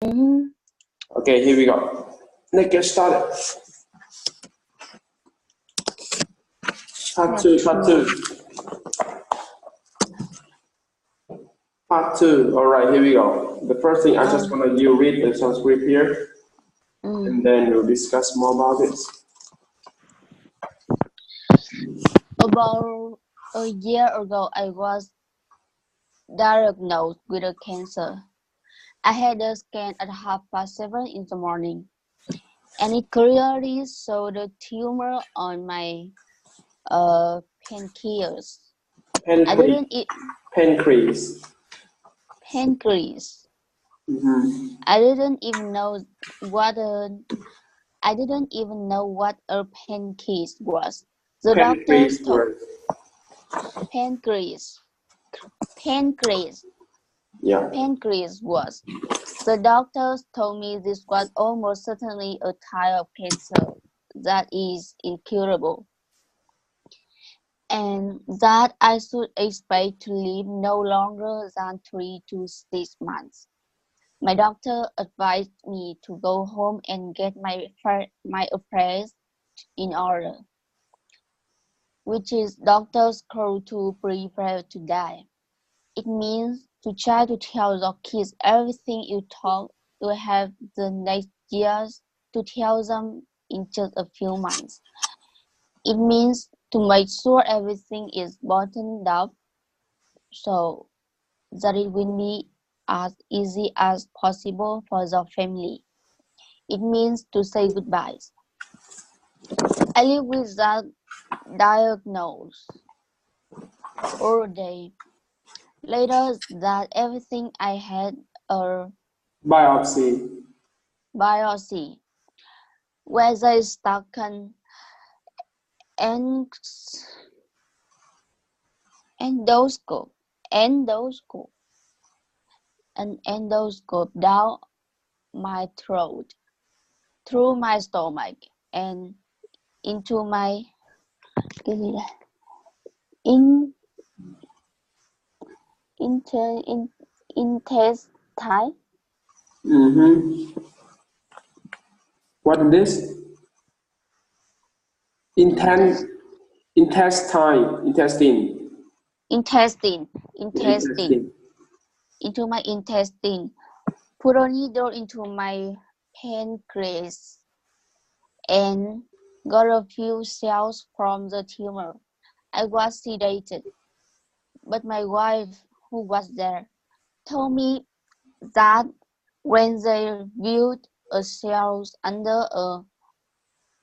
Mhm. Okay, here we go. Let's get started. Part two. All right, here we go. The first thing I just want you read the transcript here, and then we'll discuss more about it. About a year ago, I was diagnosed with a cancer. I had a scan at 7:30 in the morning, and it clearly showed a tumor on my pancreas. I didn't eat Pancreas. pancreas. I didn't even know what a pancreas was. The doctors told pancreas. Yeah. Pancreas was. The doctors told me this was almost certainly a type of cancer that is incurable, and that I should expect to live no longer than 3 to 6 months. My doctor advised me to go home and get my affairs in order, which is doctors call to prepare to die. It means to try to tell your kids everything you thought you have the next years to tell them in just a few months. It means to make sure everything is buttoned up so that it will be as easy as possible for the family. It means to say goodbyes. I live with that diagnosis all day. Later, that everything I had a biopsy, where they stuck an endoscope, an endoscope down my throat, through my stomach, and into my in, intestine. What is this? Intestine. Intestine. Into my intestine. Put a needle into my pancreas and got a few cells from the tumor. I was sedated, but my wife, who was there, told me that when they viewed the cells under a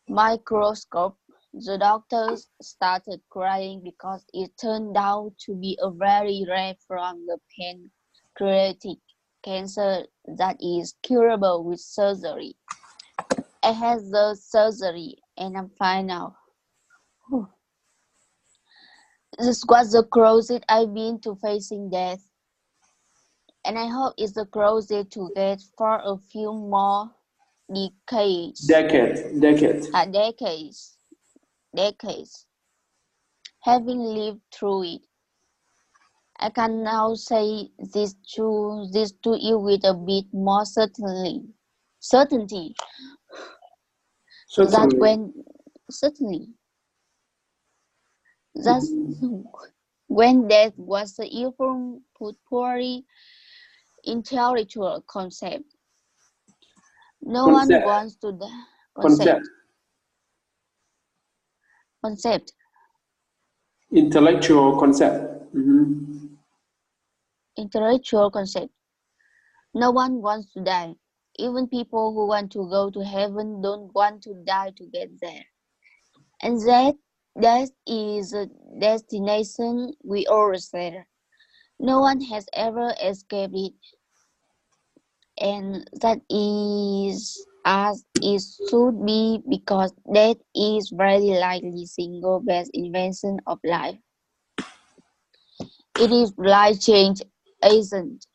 microscope, the doctors started crying because it turned out to be a very rare form of pancreatic cancer that is curable with surgery. I had the surgery and I'm fine now. This was the closest I've been to facing death, and I hope it's the closest to get for a few more decades. Decades. Having lived through it, I can now say this to you with a bit more certainty. That's when death was the even put poorly intellectual concept. No one wants to die. Concept. Intellectual concept. Intellectual concept. No one wants to die. Even people who want to go to heaven don't want to die to get there. And that is a destination we all share. No one has ever escaped it. And that is as it should be, because death is very likely single best invention of life. It is life change agent.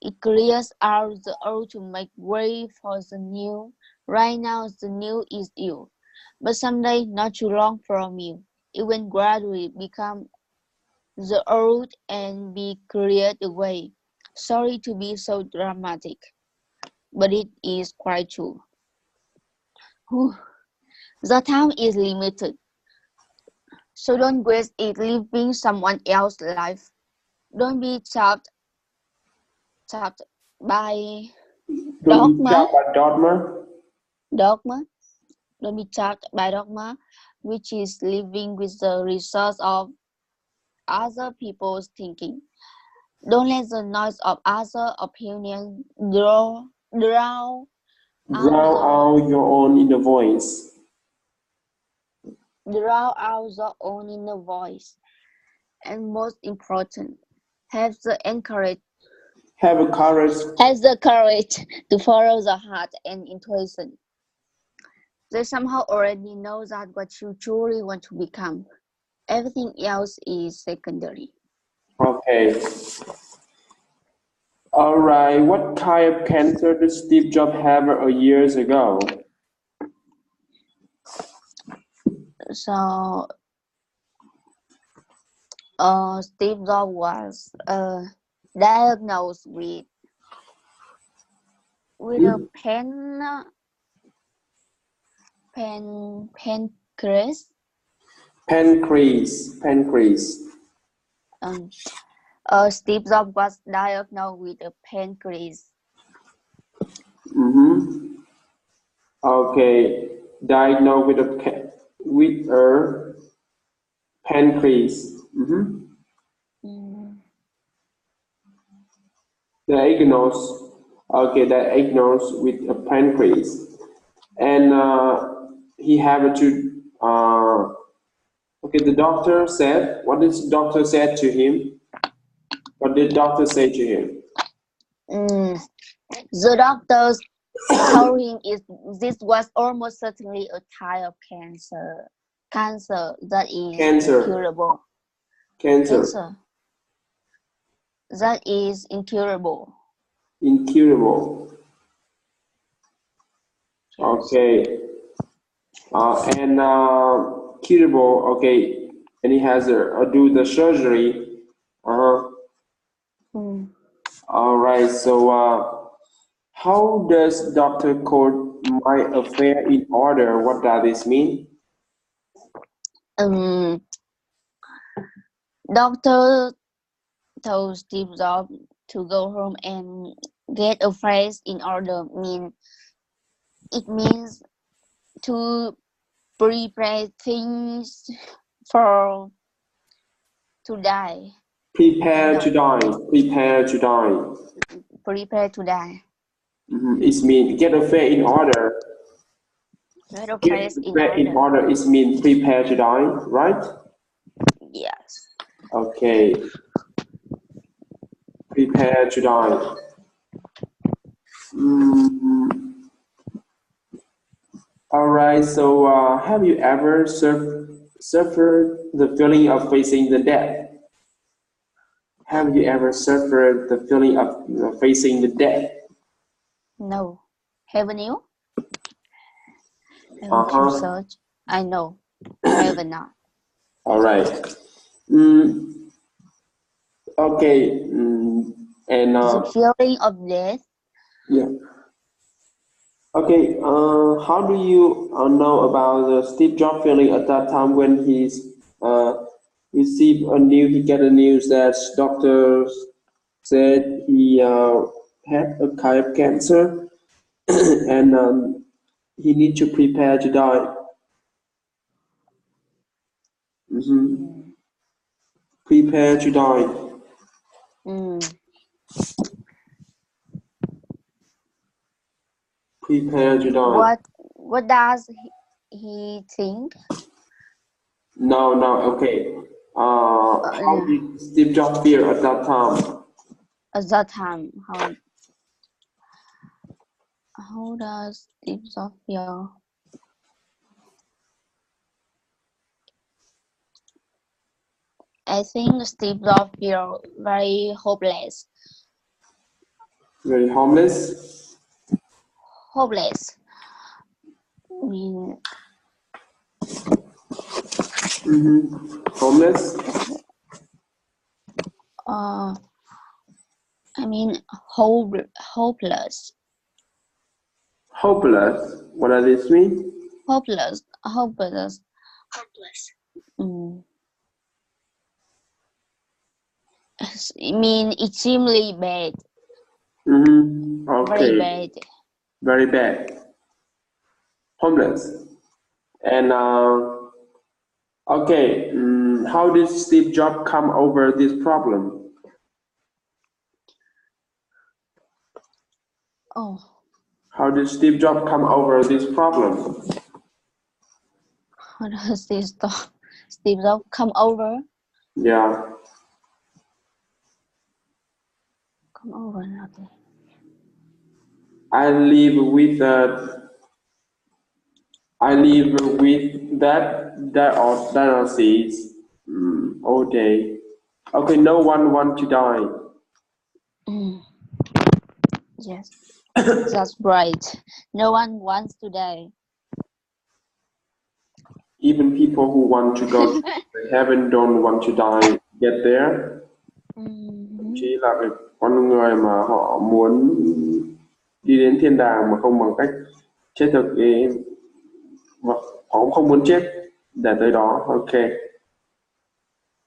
It clears out the old to make way for the new. Right now the new is you, but someday, not too long from you, it will gradually become the old and be cleared away. Sorry to be so dramatic, but it is quite true. The time is limited, so don't waste it living someone else's life. Don't be trapped by Don't be dogma. trapped by dogma. Dogma. Don't be trapped by dogma, which is living with the results of other people's thinking. Don't let the noise of other opinions drown Drown out your own inner voice. your own inner voice. And most important, have the courage. Have a courage. Have the courage to follow the heart and intuition. They somehow already know that what you truly want to become. Everything else is secondary. Okay. All right. What kind of cancer did Steve Jobs have years ago? So, Steve Jobs was diagnosed with a pancreas. Pancreas. Steve Jobs was diagnosed with a pancreas. Okay, diagnosed with a pancreas. Diagnosed. Okay, diagnosed with a pancreas, and he had to. Okay, the doctor said. What did the doctor said to him? What did the doctor say to him? The doctors told him this was almost certainly a type of cancer that is incurable. Cancer. That is incurable. Incurable. Okay. And curable. Okay. And he has to do the surgery. All right. So, how does doctor call my affair in order? What does this mean? Doctor told Steve Jobs to go home and get affairs in order. It means to prepare things for to die. Prepare to die. Prepare to die. Prepare to die. It means get affair in order. Get affairs in order. It means prepare to die, right? Yes. Okay. Prepare to die. All right. So, have you ever suffered the feeling of facing the death? Have you ever suffered the feeling of facing the death? No. Haven't you? Haven't you searched? I know. I have not. All right. Okay. And the feeling of death. Yeah. Okay. How do you know about the Steve Jobs feeling at that time when he's he get a news that doctors said he had a kind of cancer and he need to prepare to die. Prepare to die. Prepare to die. What does he think? No. Okay. How did Steve Jobs feel at that time? At that time, how does Steve Jobs feel? I think Steve Jobs feel very hopeless. Very homeless. Hopeless. Homeless. I mean hopeless. Hopeless. What does this mean? Hopeless. Hopeless. Mm. It mean extremely bad. Mm-hmm. Very Okay. bad. Very bad. Homeless. And okay, how did Steve Jobs come over this problem? Oh, How did Steve Jobs come over this problem? how does Steve Jobs come over? Yeah. Come over nothing. I live with that diagnosis all day. Okay, no one want to die. Mm. Yes, that's right. No one wants to die. Even people who want to go to heaven don't want to die get there. Chỉ là cái con người mà họ muốn đi đến thiên đàng mà không bằng cách chết thực ý, mà họ cũng không muốn chết để tới đó. Okay.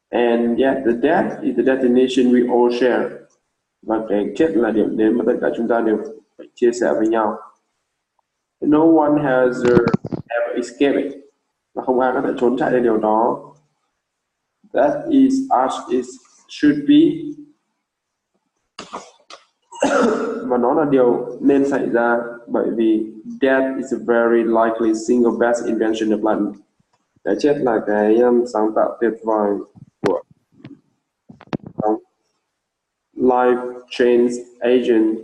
And yet the death is the destination we all share. Và cái chết là điểm đến mà tất cả chúng ta đều phải chia sẻ với nhau. No one has ever escaped it. Và không ai có thể trốn chạy được điều đó. That is as it should be. Và nó là điều nên xảy ra bởi vì death is a very likely single best invention of life. Cái chết là cái sáng tạo tuyệt vời của life change agent.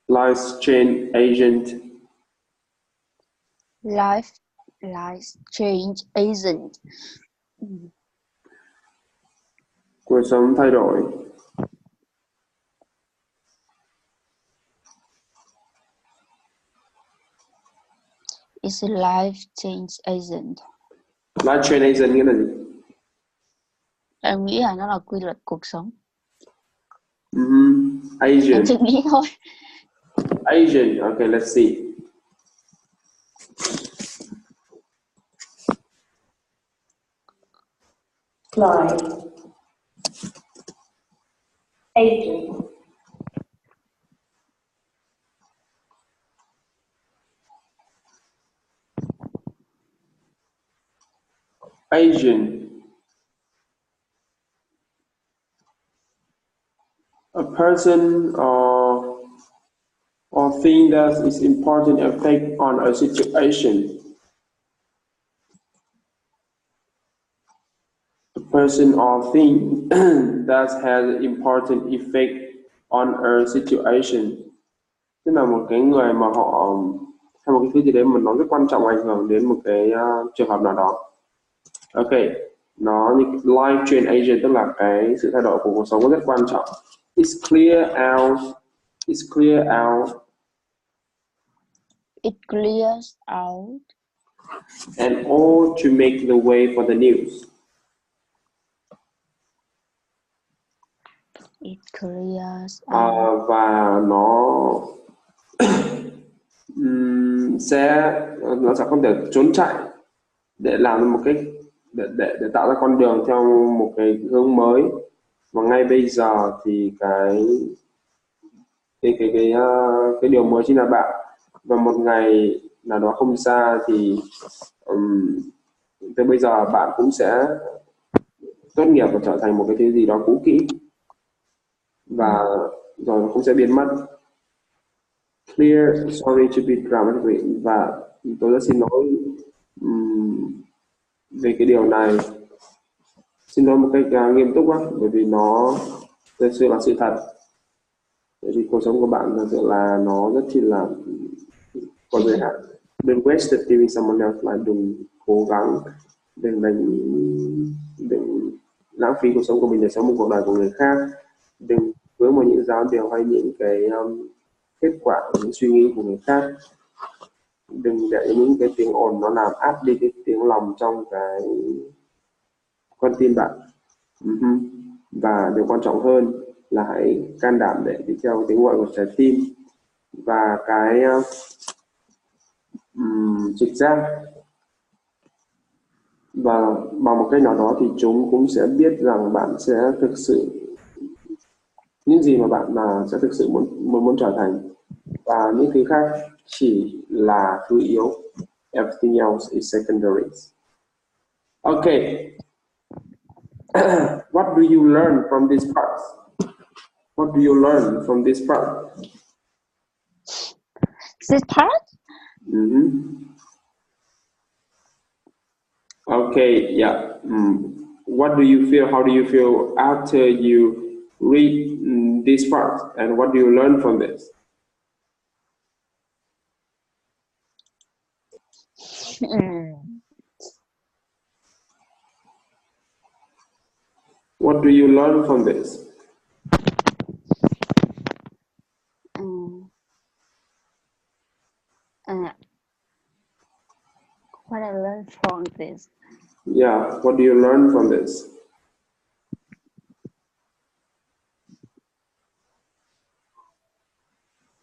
Life change agent. Life change agent. Cuộc sống thay đổi. Is a life change agent. Life change agent nghĩa là gì? Em nghĩ là nó là quy luật cuộc sống. Em Agent. chỉ nghĩ thôi. Agent. Okay, let's see. Life agent. Agent. A person or thing that is important effect on a situation. A person or thing that has an important effect on a situation. Tức là một cái người mà họ hay một cái thứ gì đấy mà nó rất quan trọng ảnh hưởng đến một cái trường hợp nào đó. Ok, nó như life change agent tức là cái sự thay đổi của cuộc sống rất quan trọng. It's clear out. It's clear out. It clears out. And all to make the way for the news. It clears out. Và nó nó sẽ không thể trốn chạy để làm một cái để tạo ra con đường theo một cái hướng mới. Và ngay bây giờ thì cái điều mới chính là bạn. Và một ngày nào đó không xa thì tới bây giờ bạn cũng sẽ tốt nghiệp và trở thành một cái thứ gì đó cũ kỹ và rồi nó cũng sẽ biến mất. Clear, sorry to be dramatic, và tôi rất xin lỗi về cái điều này, xin lỗi một cách nghiêm túc á, bởi vì nó thực sự là sự thật. Bởi vì cuộc sống của bạn thực sự là nó rất chi là có giới hạn. Đừng waste it giving someone else, là đừng cố gắng, đừng lãng phí cuộc sống của mình để sống một cuộc đời của người khác. Đừng vướng vào những giáo điều hay những cái kết quả, những suy nghĩ của người khác. Đừng để những cái tiếng ồn nó làm át đi cái tiếng lòng trong cái con tim bạn. Và điều quan trọng hơn là hãy can đảm để đi theo tiếng gọi của trái tim. và cái trực giác, và bằng một cách nào đó thì chúng cũng sẽ biết rằng bạn sẽ thực sự những gì mà bạn sẽ thực sự muốn trở thành, và những thứ khác chỉ là thứ yếu. Everything else is secondary. Okay. What do you learn from this part? What do you learn from this part? This part? Okay, yeah. What do you feel? How do you feel after you read this part? And what do you learn from this? What do you learn from this? What I learned from this? Yeah, what do you learn from this?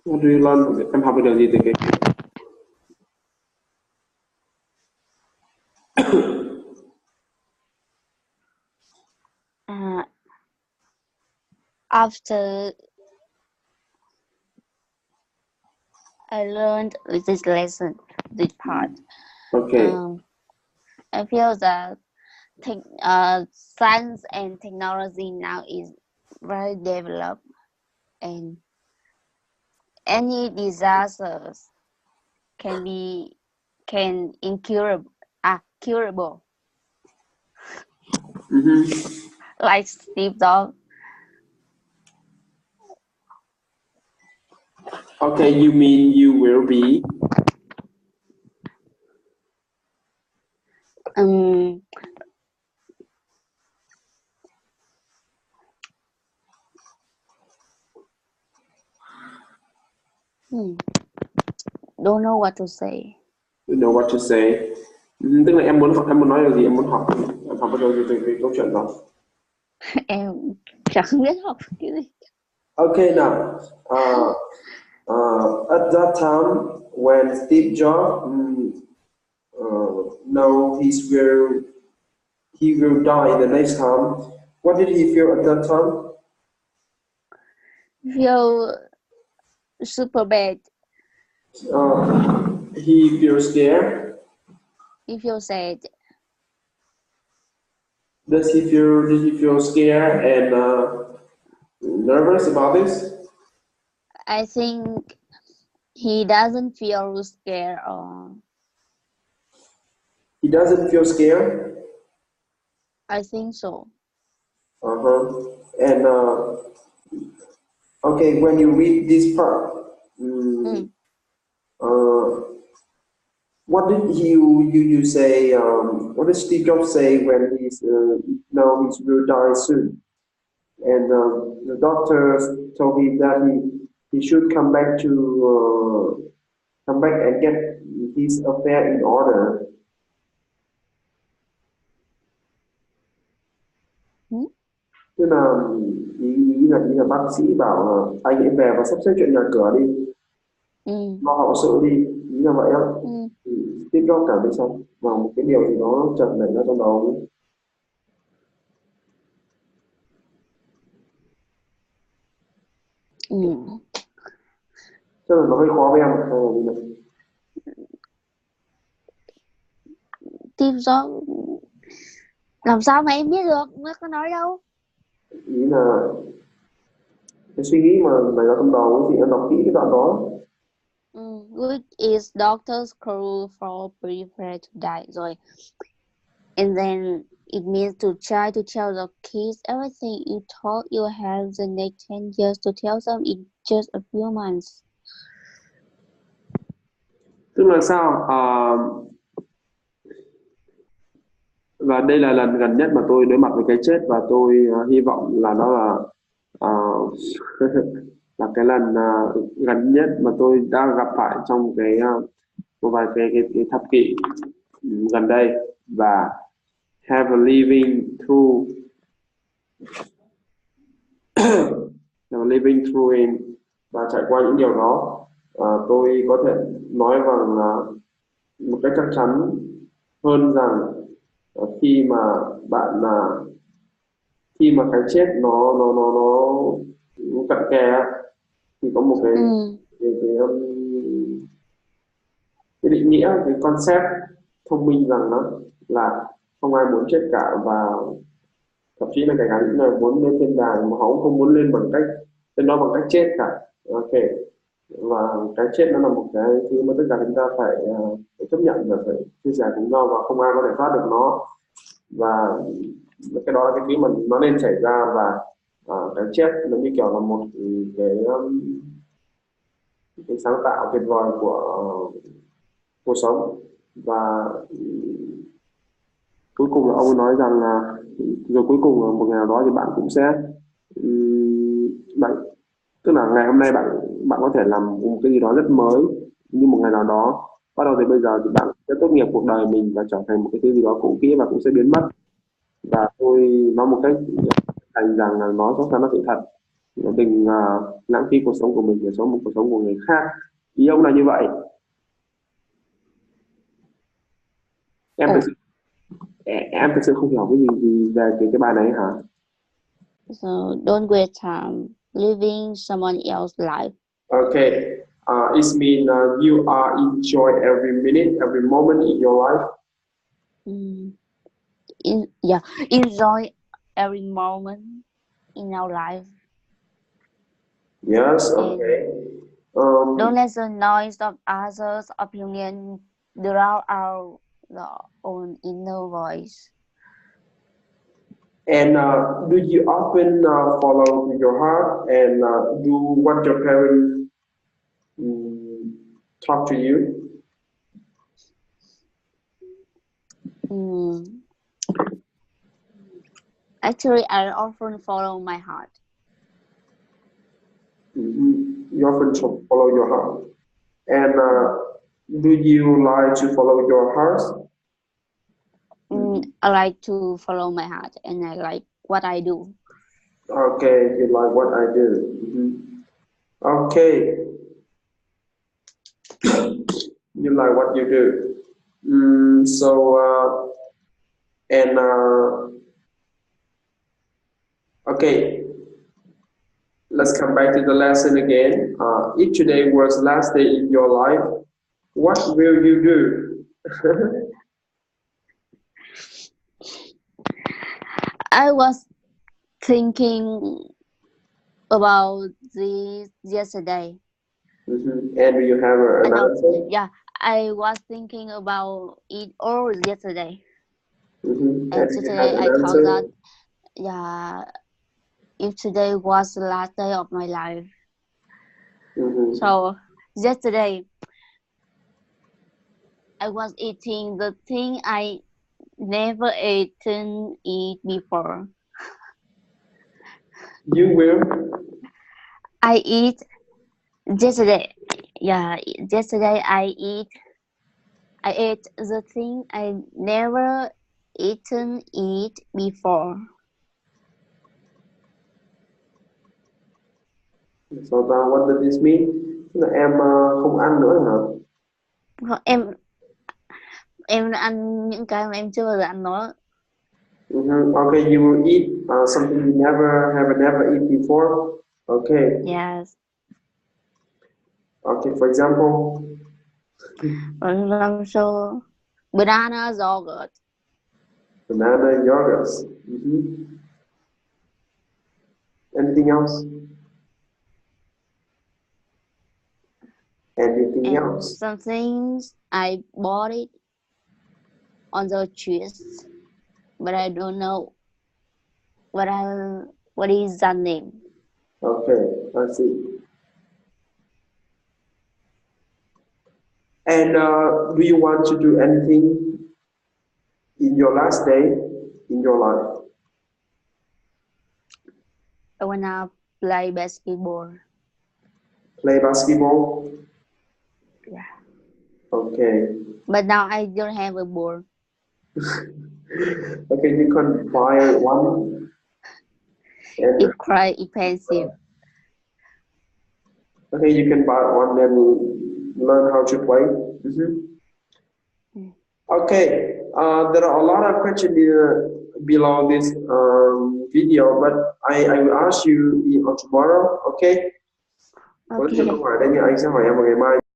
What do you learn from it? Em học được điều gì từ cái After I learned this lesson, this part, Okay. I feel that science and technology now is very developed, and any disasters can curable. Like Steve Jobs. Okay, you mean you will be? Don't know what to say. You know what to say. Tức là em muốn nói điều gì, em muốn học điều gì từ cái câu chuyện đó. Em chẳng biết học cái gì. Okay, now, at that time when Steve Jobs know he will die the next time, what did he feel at that time? Feel super bad. He feels scared. He feels sad. Did he feel scared and nervous about this? I think he doesn't feel scared or. He doesn't feel scared. I think so. And okay, when you read this part, what did you say? What did Steve Jobs say when he's now he will die soon? And the doctors told him that he should come back and get his affair in order. Tức là ý là bác sĩ bảo là anh hãy về và sắp xếp chuyện nhà cửa đi, lo hậu sự đi, ý là vậy á. Steve Jobs cảm thấy sao? Và một cái điều gì đó chợt nảy ra trong đầu. Chắc là nó hơi khó với em hay là gì này? Steve Jobs làm sao mà em biết được, nó có nói đâu. Ý là cái suy nghĩ mà nảy ra trong đầu thì em đọc kỹ cái đoạn đó. Which is doctor's cruel for prepared to die rồi. And then it means to try to tell the kids everything you thought you had the next 10 years to tell them in just a few months. Tức là sao? Và đây là lần gần nhất mà tôi đối mặt với cái chết, và tôi hy vọng là nó là là cái lần gần nhất mà tôi đã gặp phải trong một vài cái thập kỷ gần đây, và have a living through have a living through in, và trải qua những điều đó. tôi có thể nói bằng một cách chắc chắn hơn rằng khi mà bạn khi mà cái chết nó cận kề á, thì có một cái định nghĩa, cái concept thông minh rằng nó là không ai muốn chết cả, và thậm chí là kể cả những người muốn lên thiên đàng mà họ cũng không muốn lên bằng cách lên đó bằng cách chết cả. Ok, và cái chết nó là một cái thứ mà tất cả chúng ta phải chấp nhận và phải chia sẻ cùng nhau, và không ai có thể thoát được nó. Và cái đó là cái thứ mà nó nên xảy ra, và cái chết nó như kiểu là một cái sáng tạo tuyệt vời của cuộc sống. Và cuối cùng là ông ấy nói rằng là rồi cuối cùng là một ngày nào đó thì bạn cũng sẽ bạn tức là ngày hôm nay bạn bạn có thể làm một cái gì đó rất mới, nhưng một ngày nào đó bắt đầu từ bây giờ thì bạn sẽ tốt nghiệp cuộc đời mình và trở thành một cái thứ gì đó cũ kỹ và cũng sẽ biến mất. Và tôi nói một cách thành rằng là nó chắc chắn nó sự thật, đừng lãng phí cuộc sống của mình để sống một cuộc sống của người khác. Ý ông là như vậy. em thực sự em thực sự không hiểu cái gì về cái bài này hả? So don't waste time living someone else's life. Okay, it means you are enjoy every minute, every moment in your life. Enjoy every moment in our life. Yes, And okay. don't let the noise of others' opinion drown out the own inner voice. And do you often follow your heart and do what your parents talk to you? Actually, I often follow my heart. You often follow your heart. And do you like to follow your heart? I like to follow my heart, and I like what I do. Okay, you like what I do. Okay. You like what you do. Okay, let's come back to the lesson again. If today was the last day in your life, what will you do? I was thinking about this yesterday. And do you have an answer? Yeah, I was thinking about it all yesterday. And And do you today have an I thought answer? that, if today was the last day of my life. So yesterday I was eating the thing I never eaten it before. You will? I eat yesterday. Yeah, yesterday I ate the thing I never eaten it before. So what does this mean? Tức là em không ăn nữa hả? Em đã ăn những cái mà em chưa bao giờ ăn nó. Okay, you will eat something you never eat before. Okay. Yes. Okay, for example. So banana yogurt. Banana yogurt. Anything else? Anything else? Some things I bought it on the cheese, but I don't know what is the name. Okay, I see. And do you want to do anything in your last day in your life? I wanna play basketball. Play basketball? Yeah. Okay. But now I don't have a ball. Okay, you can buy one. It's quite expensive. Okay, you can buy one and learn how to play. Okay, there are a lot of questions below this video, but I will ask you on tomorrow. Okay? Có rất nhiều câu Okay. hỏi đây nhưng anh sẽ hỏi em vào ngày mai.